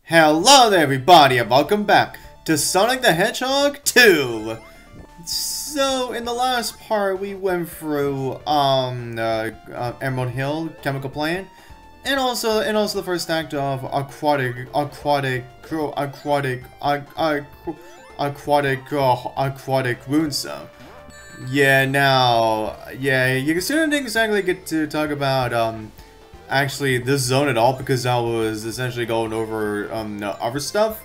Hello there everybody and welcome back to Sonic the Hedgehog 2! So, in the last part we went through Emerald Hill, Chemical Plant, and also the first act of Aquatic Ruin Zone. Yeah, you didn't exactly get to talk about actually this zone at all because I was essentially going over other stuff.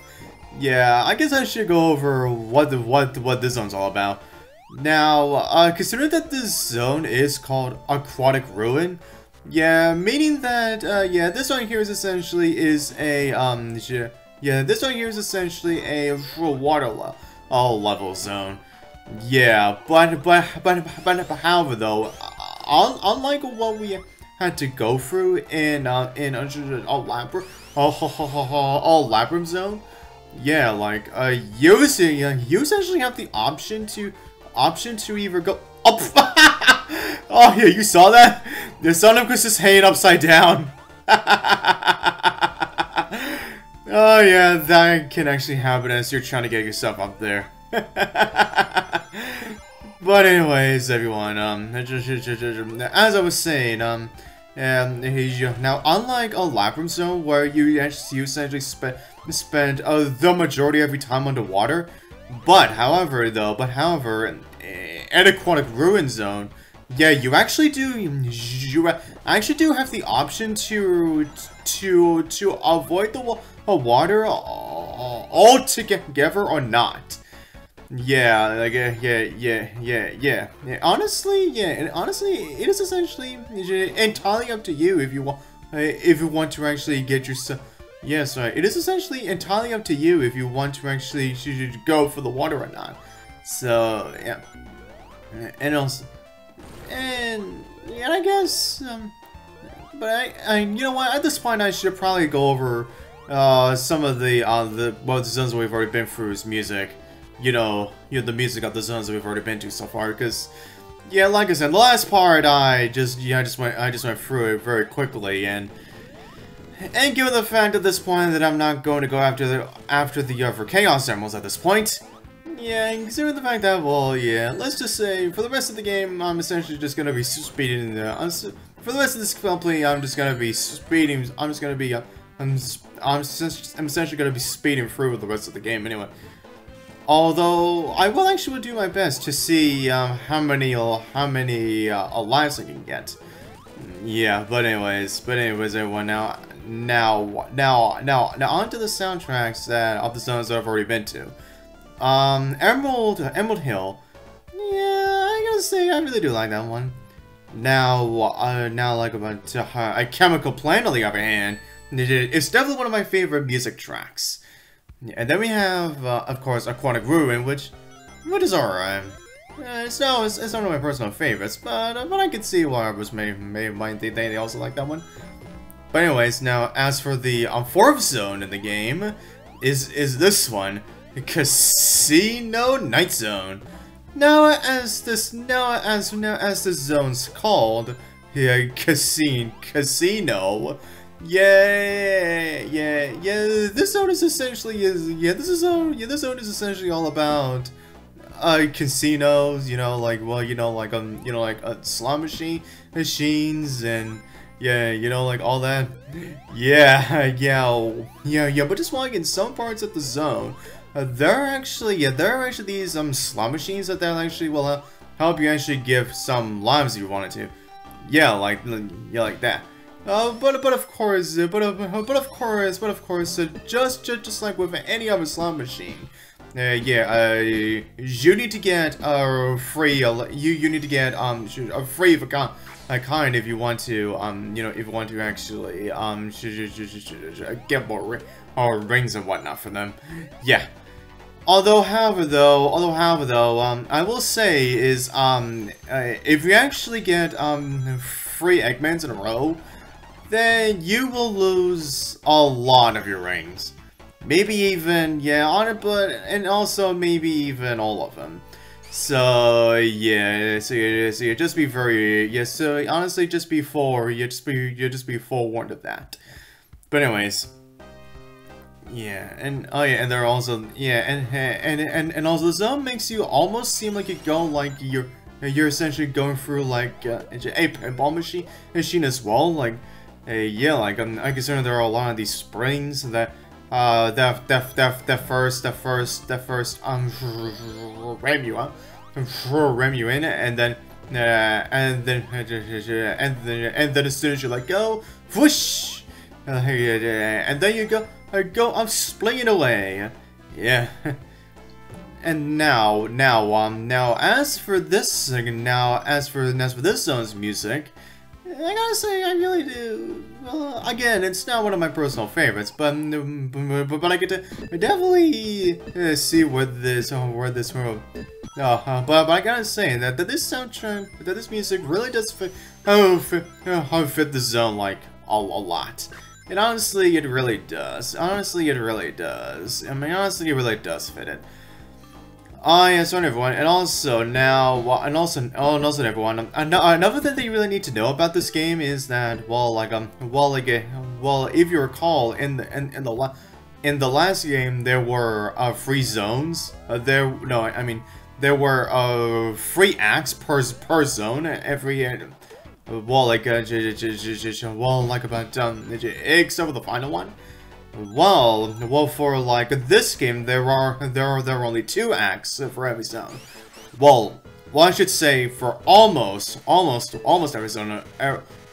Yeah, I guess I should go over what this zone's all about. Now, considering that this zone is called Aquatic Ruin, yeah, meaning that this one here is essentially a water level zone. Yeah, but however though, unlike what we had to go through in Labyrinth Zone, yeah, like you essentially have the option to either go up. Oh yeah, you saw that? The Sonic was just hanging upside down. Oh yeah, that can actually happen as you're trying to get yourself up there. But anyways, everyone, as I was saying, now unlike a Labyrinth Zone where you essentially spend the majority of your time underwater, but however, in Aquatic Ruin Zone, yeah, you actually do have the option to avoid the water altogether or not. Yeah, like yeah. Honestly, it is essentially entirely up to you if you want to actually get yourself. Yeah, sorry. It is essentially entirely up to you if you want to actually go for the water or not. So yeah, and also, I guess, but I you know what? At this point, I should probably go over some of the zones we've already been through as music. You know, the music of the zones that we've already been to so far, because, yeah, like I said, the last part, I just went through it very quickly, and given the fact at this point that I'm not going to go after the other Chaos Emeralds at this point, yeah, considering the fact that, well, yeah, let's just say, for the rest of the game, I'm essentially just gonna be speeding, for the rest of this gameplay, I'm essentially gonna be speeding through the rest of the game anyway. Although I will actually do my best to see how many lives I can get. Yeah, but anyways, everyone. Now onto the soundtracks of the zones that I've already been to. Emerald Hill. Yeah, I gotta say I really do like that one. Now like about a Chemical Plant on the other hand, it's definitely one of my favorite music tracks. And then we have, of course, Aquatic Ruin, which is alright. It's one of my personal favorites, but I can see why others they also like that one. But anyways, now as for the fourth zone in the game, is this one, Casino Night Zone. Now as this zone's called, Casino. Yeah. This zone is essentially all about casinos. Like slot machines, and like all that. Yeah. But just like in some parts of the zone, there are actually these slot machines that actually will help you actually give some lives if you wanted to. Yeah, like that. But of course, just like with any other slot machine, you need to get a free of a kind if you want to actually get more rings and whatnot for them. Yeah. Although, however, I will say is if you actually get 3 Eggmans in a row, then you will lose a lot of your rings. Maybe even, and also maybe even all of them. So just be very, so honestly just be forewarned of that. But anyways, Yeah, and oh yeah, and they're also and also the zone makes you almost seem like you're essentially going through like a pinball machine as well. Like, yeah, like I consider there are a lot of these springs that that first ram you in, and then and then as soon as you let go, whoosh, and then you go, I'm splinging away. Yeah. And now, as for this zone's music, I gotta say, I really do. Well, again, it's not one of my personal favorites, but I get to definitely see where this world. But I gotta say that this soundtrack, that this music really does fit the zone like a lot. And honestly, it really does. Honestly, it really does. I mean, honestly, it really does fit it. Oh yeah, sorry everyone, and also everyone, another thing that you really need to know about this game is that, if you recall, in the last game there were 3 zones. There were 3 acts per zone. Except for the final one. Well, for like this game, there are only 2 acts for every zone. Well, I should say for almost every zone,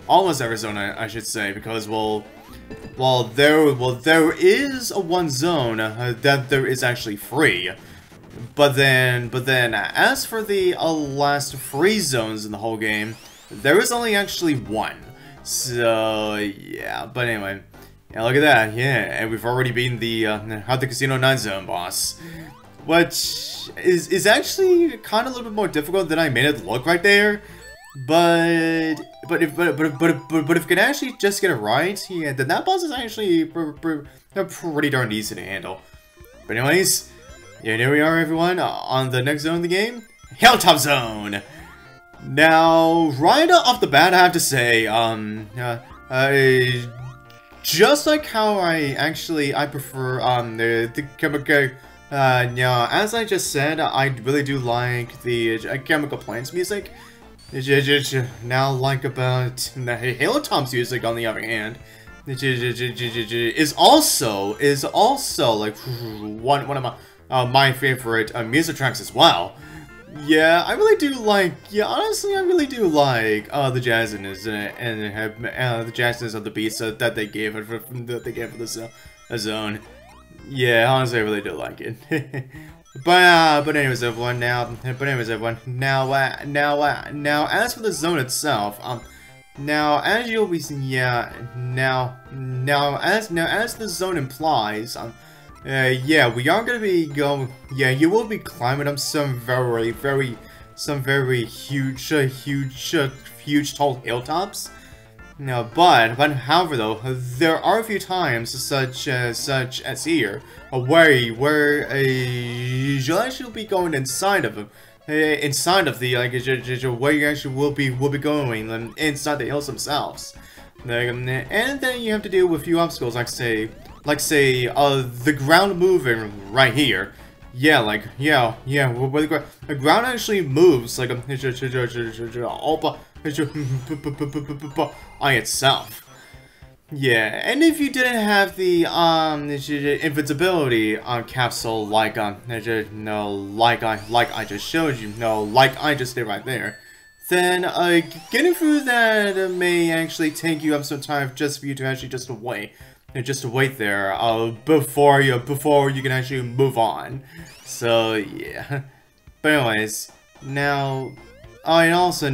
I should say, because there is one zone that there is actually 3. But then, as for the last 3 zones in the whole game, there is only actually 1. So yeah, but anyway. Yeah, look at that, yeah, and we've already beaten the Casino 9 zone boss. Which is actually kind of a little bit more difficult than I made it look right there. But if you can actually just get it right, yeah, then that boss is actually pretty darn easy to handle. But anyways, yeah, here we are everyone, on the next zone of the game, Hilltop Zone! Now, right off the bat, I have to say, just like how I prefer the chemical, as I just said, I really do like the Chemical Plants music. Now, like about the Hilltop's music, on the other hand, is also like one of my favorite music tracks as well. Yeah, I really do like. Yeah, honestly, I really do like the jazziness and the jazziness of the beats that they gave it for the zone. Yeah, honestly, I really do like it. But anyways, everyone. Now, as for the zone itself, now as you'll be, yeah, now as the zone implies, yeah, we are gonna be going. Yeah, you will be climbing up some very huge tall hilltops. No, but however though, there are a few times such as here, where you'll actually be going inside of the where you actually will be going inside the hills themselves. And then you have to deal with a few obstacles, like say the ground moving right here. Yeah, where the ground actually moves like on itself. Yeah, and if you didn't have the invincibility capsule like I just showed you, like I just did right there, then getting through that may actually take you up some time just for you to actually just wait there before you can actually move on. So yeah. But anyways, now now for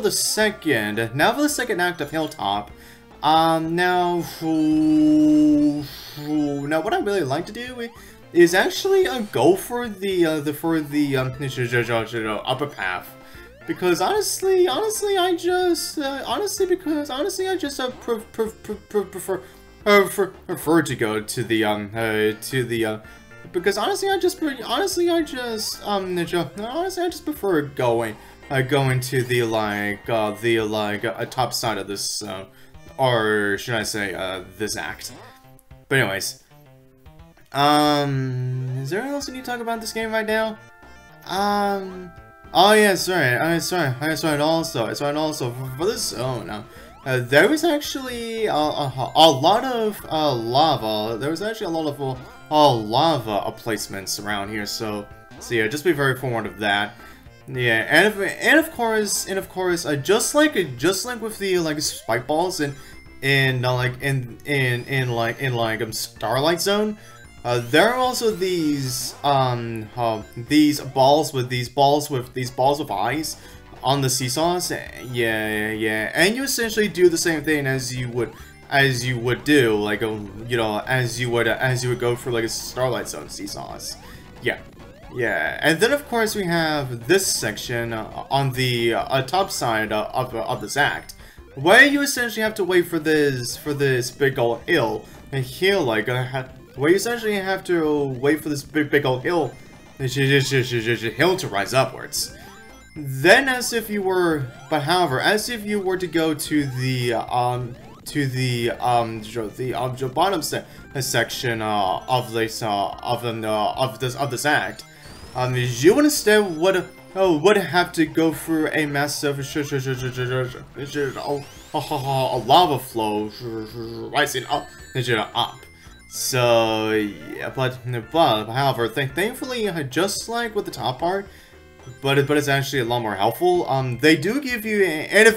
the second act of Hilltop. Now what I really like to do is actually go for the upper path. Because honestly, I just prefer to go to the because honestly, I just prefer going to the top side of this or should I say this act. But anyways, is there anything else you need to talk about this game right now? Oh yeah, sorry. And also for this zone, there was actually a lot of lava. There was actually a lot of lava placements around here. So yeah, just be very forewarned of that. Yeah, and of course, just like with the like spike balls in Starlight Zone, there are also these balls with eyes on the seesaws. Yeah, and you essentially do the same thing as you would do, like as you would go for like a Starlight Zone seesaws. Yeah, and then of course we have this section on the top side of this act, where you essentially have to wait for this big old hill, where you essentially have to wait for this big old hill, to rise upwards. Then, however, as if you were to go to the bottom section of this act, you instead would have to go through a massive lava flow rising up. So yeah, but however, thankfully, just like with the top part, but it's actually a lot more helpful. They do give you and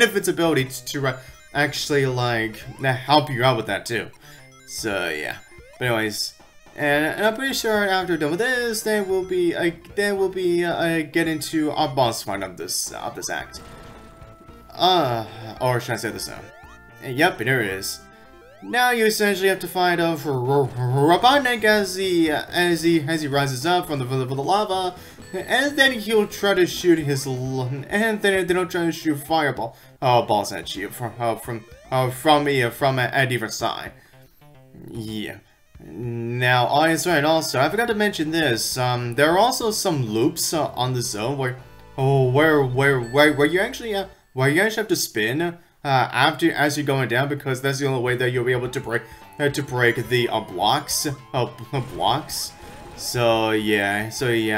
if its ability to actually like help you out with that too. So yeah. But anyways, and I'm pretty sure after done with this, there will be getting to our boss fight of this act. Or should I say the zone? Yep, and here it is. Now you essentially have to fight Robotnik as he rises up from the lava, and then he'll try to shoot he'll try to shoot fireball balls at you from a different side. Yeah. Now, also I forgot to mention this. There are also some loops on the zone where you actually have to spin as you're going down, because that's the only way that you'll be able to break the blocks. So yeah,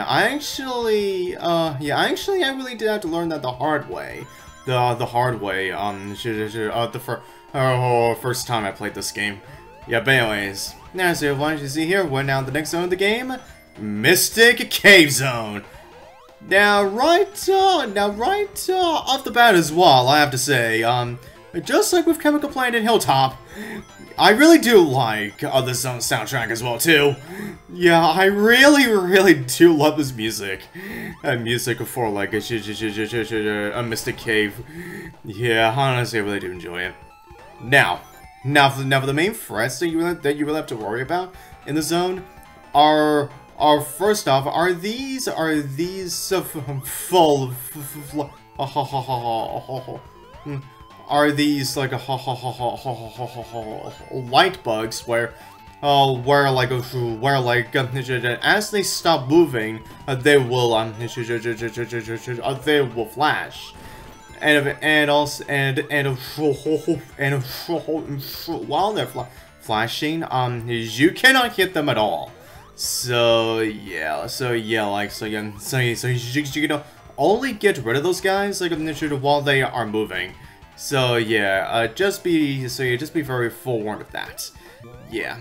I really did have to learn that the hard way. First time I played this game. Yeah, but anyways, now so why don't you see here, we're now the next zone of the game, Mystic Cave Zone. Now right off the bat as well, I have to say, just like with Chemical Plant and Hilltop, I really do like the zone soundtrack as well too. Yeah, I really do love this music. Music for like a Mystic Cave. Yeah, honestly, I really do enjoy it. Now for the main threats that you really have to worry about in the zone are first off, are these like light bugs where as they stop moving, they will flash. And while they're flashing, you cannot hit them at all. So yeah, you can only get rid of those guys while they are moving. So yeah, just be very forewarned of that. Yeah,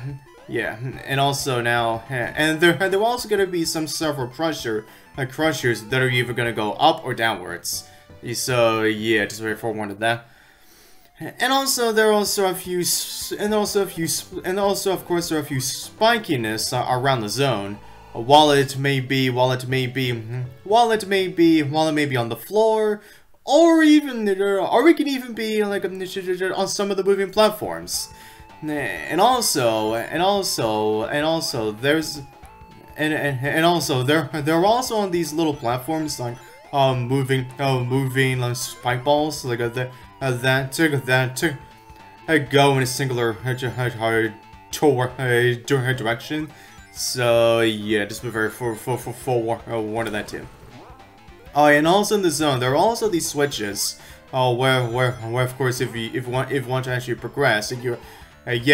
and also now, and there are also gonna be several crushers that are either gonna go up or downwards. So yeah, just very forewarned of that. And also there are also a few, and also of course there are a few spikiness around the zone. While it may be on the floor, or we can even be like on some of the moving platforms. And also there are also on these little platforms like moving spike balls like that go in a singular direction. So yeah, just be very forewarned of that too. Oh, and also in the zone, there are also these switches. Where of course if you want to actually progress, You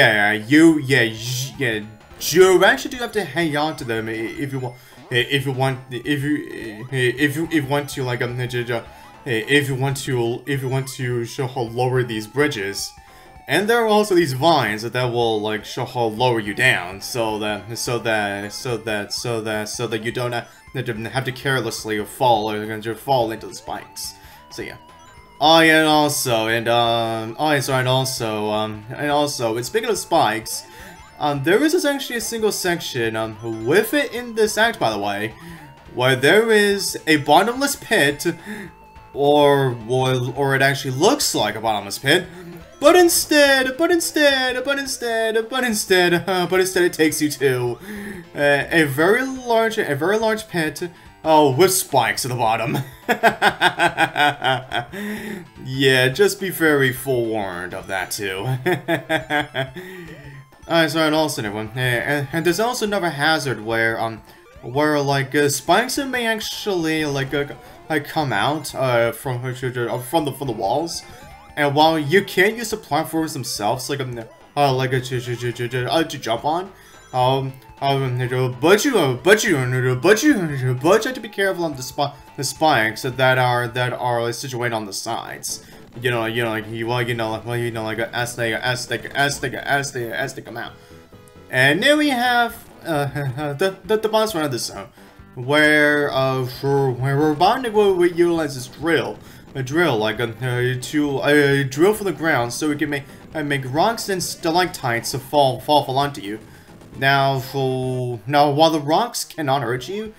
actually do have to hang on to them if you want. If you want to like if you want to show how lower these bridges, and there are also these vines that will like show how lower you down, so that you don't have to carelessly fall into the spikes. So yeah. And also, speaking of spikes, there is actually a single section, with it in this act, by the way, where there is a bottomless pit, or it actually looks like a bottomless pit, but instead it takes you to a very large pit. Oh, with spikes at the bottom. Yeah, just be very forewarned of that too. Alright, so and also everyone, and there's also another hazard where like spikes may actually like come out from the walls, and while you can't use the platforms themselves to jump on, but you have to be careful on the spikes that are situated on the sides. As they come out. And then we have the boss run of the zone, where Robotnik will utilize this drill to drill from the ground, so we can make rocks and stalactites to fall onto you. Now, while the rocks cannot hurt you,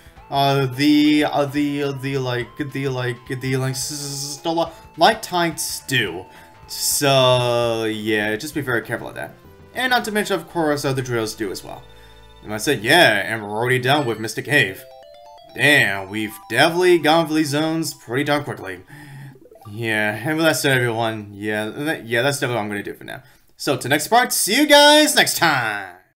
stalactites do. So yeah, just be very careful of that. And not to mention, of course, the drills do as well. And I said, yeah, and we're already done with Mystic Cave. Damn, we've definitely gone for these zones pretty darn quickly. Yeah, and with that said, everyone, yeah, that's definitely what I'm gonna do for now. So, to next part, see you guys next time!